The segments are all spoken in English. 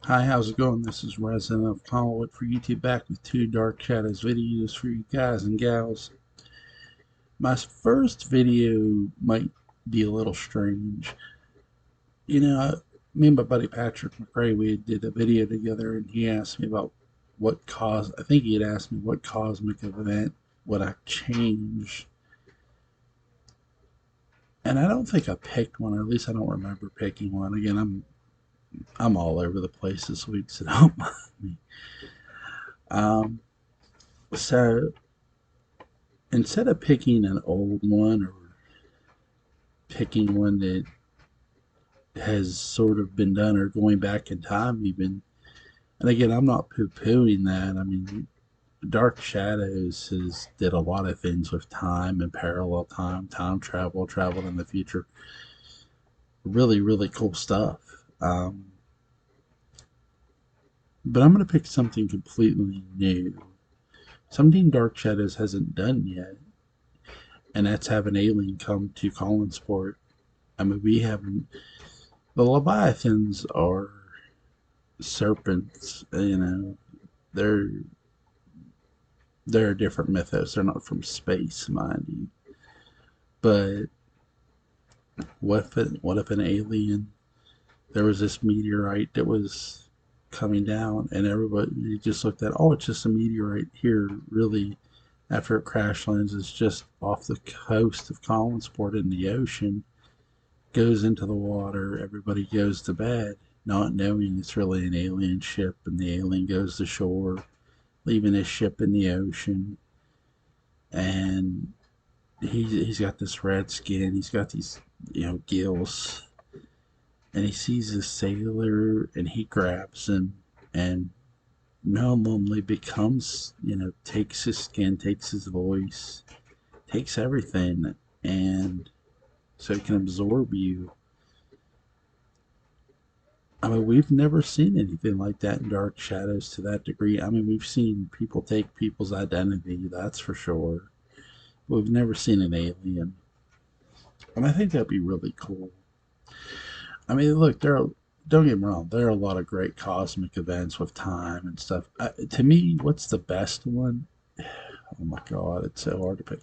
Hi, how's it going? This is Resident of Collinwood for YouTube, back with two Dark Shadows videos for you guys and gals. My first video might be a little strange. You know, me and my buddy Patrick McRae, we did a video together, and he asked me about I think he had asked me what cosmic event would I change. And I don't think I picked one, or at least I don't remember picking one. Again, I'm all over the place this week, so don't mind me. Um, so instead of picking an old one or picking one that has sort of been done or going back in time even, and again, I'm not poo-pooing that. I mean, Dark Shadows has did a lot of things with time and parallel time, time travel, travel in the future. Really, really cool stuff. But I'm going to pick something completely new. Something Dark Shadows hasn't done yet, and that's have an alien come to Collinsport. I mean, we haven't. The Leviathans are serpents. They're they're a different mythos. They're not from space, mind you. But what if an alien? There was this meteorite that was coming down, and everybody just looked at, oh, it's just a meteorite here. Really, after it crash lands, it's just off the coast of Collinsport in the ocean. Goes into the water. Everybody goes to bed, not knowing it's really an alien ship, and the alien goes to shore, leaving his ship in the ocean. And he's got this red skin. He's got these gills, and he sees this sailor, and he grabs him, and Melmumly becomes takes his skin, takes his voice, takes everything, and so it can absorb you. I mean, we've never seen anything like that in Dark Shadows to that degree. I mean, we've seen people take people's identity, that's for sure. But we've never seen an alien, and I think that'd be really cool. I mean, look, don't get me wrong, there are a lot of great cosmic events with time and stuff. To me, what's the best one? Oh my god, it's so hard to pick.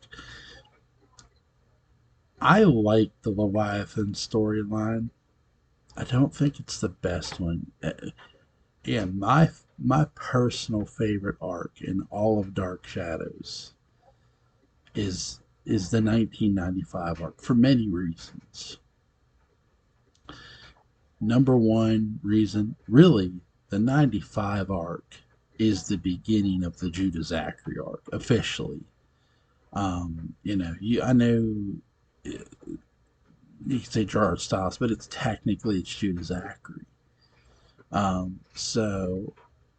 I like the Leviathan storyline. I don't think it's the best one. Yeah, my personal favorite arc in all of Dark Shadows is the 1995 arc for many reasons. Number one reason, really, the 95 arc is the beginning of the Judah Zachary arc officially. I know you can say Gerard Stiles, but it's Judah Zachary. So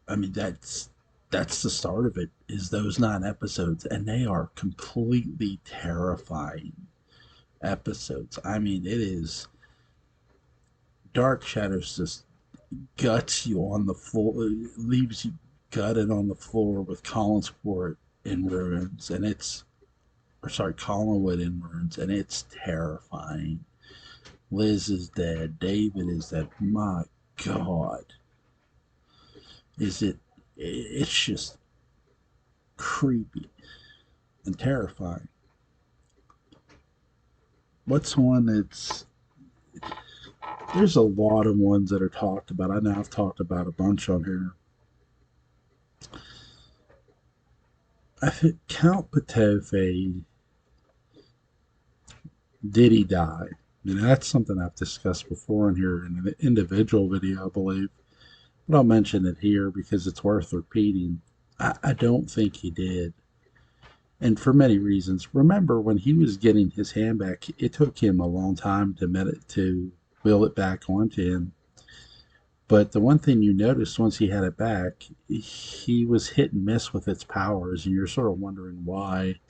I mean that's the start of it. Is those 9 episodes, and they are completely terrifying episodes. I mean, it is Dark Shadows just guts you on the floor, leaves you gutted on the floor with Collinsport in ruins, and Collinwood in ruins, and it's terrifying. Liz is dead. David is dead. My God, is it? It's just creepy and terrifying. What's one that's there's a lot of ones that are talked about. I know I've talked about a bunch on here. I think Count Patofe, did he die? And that's something I've discussed before in here in an individual video, I believe. But I'll mention it here because it's worth repeating. I don't think he did. And for many reasons. Remember, when he was getting his hand back, it took him a long time to wheel it back onto him. But the one thing you noticed once he had it back, he was hit and miss with its powers, and you're sort of wondering why.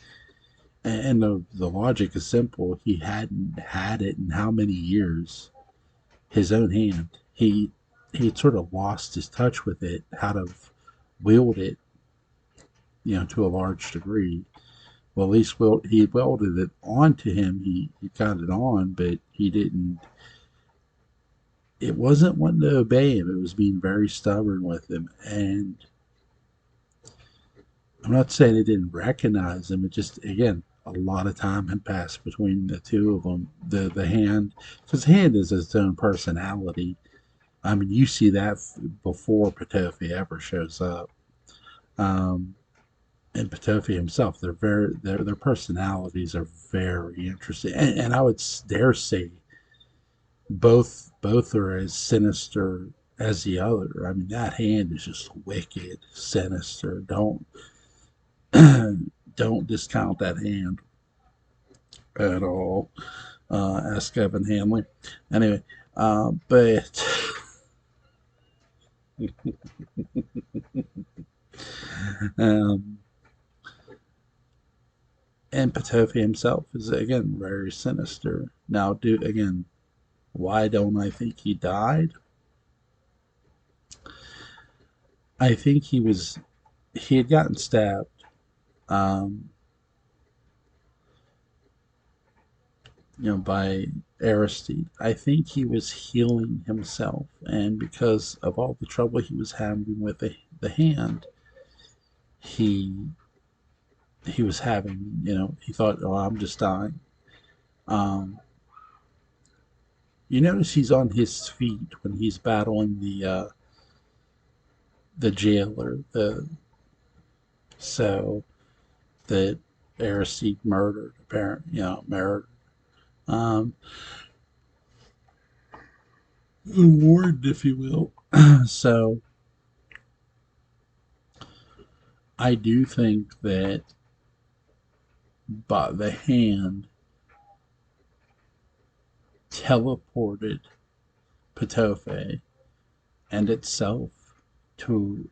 And the logic is simple. He hadn't had it in how many years? His own hand. He sort of lost his touch with it, how to wield it, to a large degree. Well, at least he welded it onto him. He got it on, but he didn't. it wasn't wanting to obey him. It was being very stubborn with him. And I'm not saying it didn't recognize him. It just, again, a lot of time had passed between the two of them. The hand, because the hand is its own personality. I mean, you see that before Patofi ever shows up. Um, and Patofi himself, their personalities are very interesting, and I would dare say both are as sinister as the other. I mean, that hand is just wicked, sinister. Don't discount that hand at all. Ask Evan Hanley. Anyway, but um, and Patofi himself is again very sinister. Now, why don't I think he died? I think he had gotten stabbed. Um, by Aristide. I think he was healing himself, and because of all the trouble he was having with the hand, he he was having, he thought, oh, I'm just dying. Um, you notice he's on his feet when he's battling the jailer, the so that Aristide murdered, apparently, murdered. Um, the warden, if you will. So I do think that the hand teleported Patofe and itself to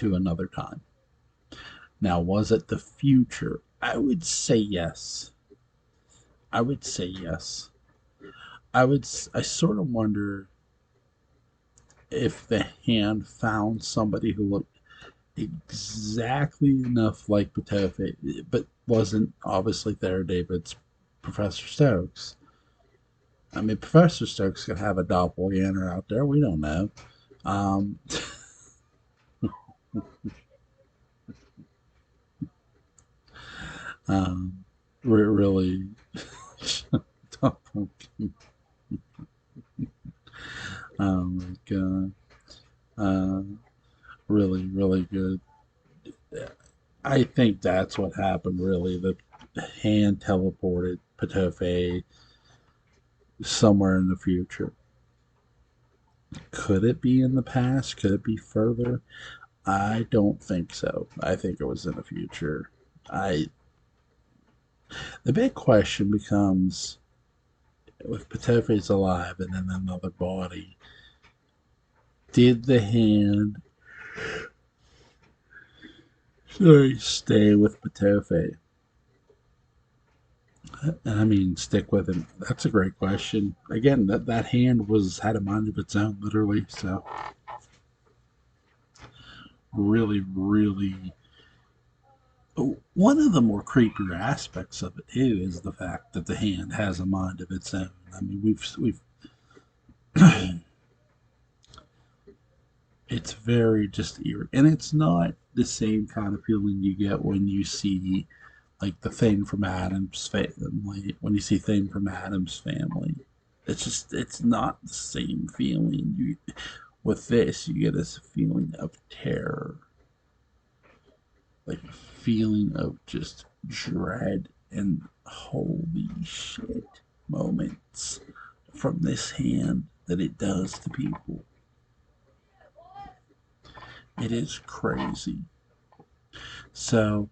another time. Now, was it the future? I would say yes. I would say yes. I sort of wonder if the hand found somebody who looked exactly enough like Patofe, but wasn't obviously there. David's Professor Stokes. I mean, Professor Stokes could have a doppelganger out there. We don't know. Um, really, oh my god, uh, really, really good. I think that's what happened. Really, the hand teleported Patofe somewhere in the future. Could it be in the past? Could it be further? I don't think so. I think it was in the future. I The big question becomes, if Patefe's alive and in another body, did the hand stay with Patofe? And I mean, stick with him. That's a great question. Again, that hand had a mind of its own, literally. So, really, really, one of the more creepier aspects of it too is the fact that the hand has a mind of its own. I mean, we've it's very just eerie, and it's not the same kind of feeling you get when you see like the Thing from Adam's Family. When you see Thing from Adam's Family, it's not the same feeling. With this, you get this feeling of terror, like a feeling of just dread and holy shit moments from this hand that it does to people. It is crazy. So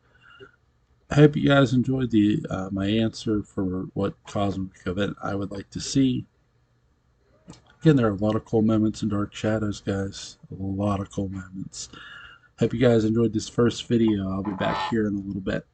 I hope you guys enjoyed the my answer for what cosmic event I would like to see. Again, there are a lot of cool moments in Dark Shadows, guys. A lot of cool moments. Hope you guys enjoyed this first video. I'll be back here in a little bit.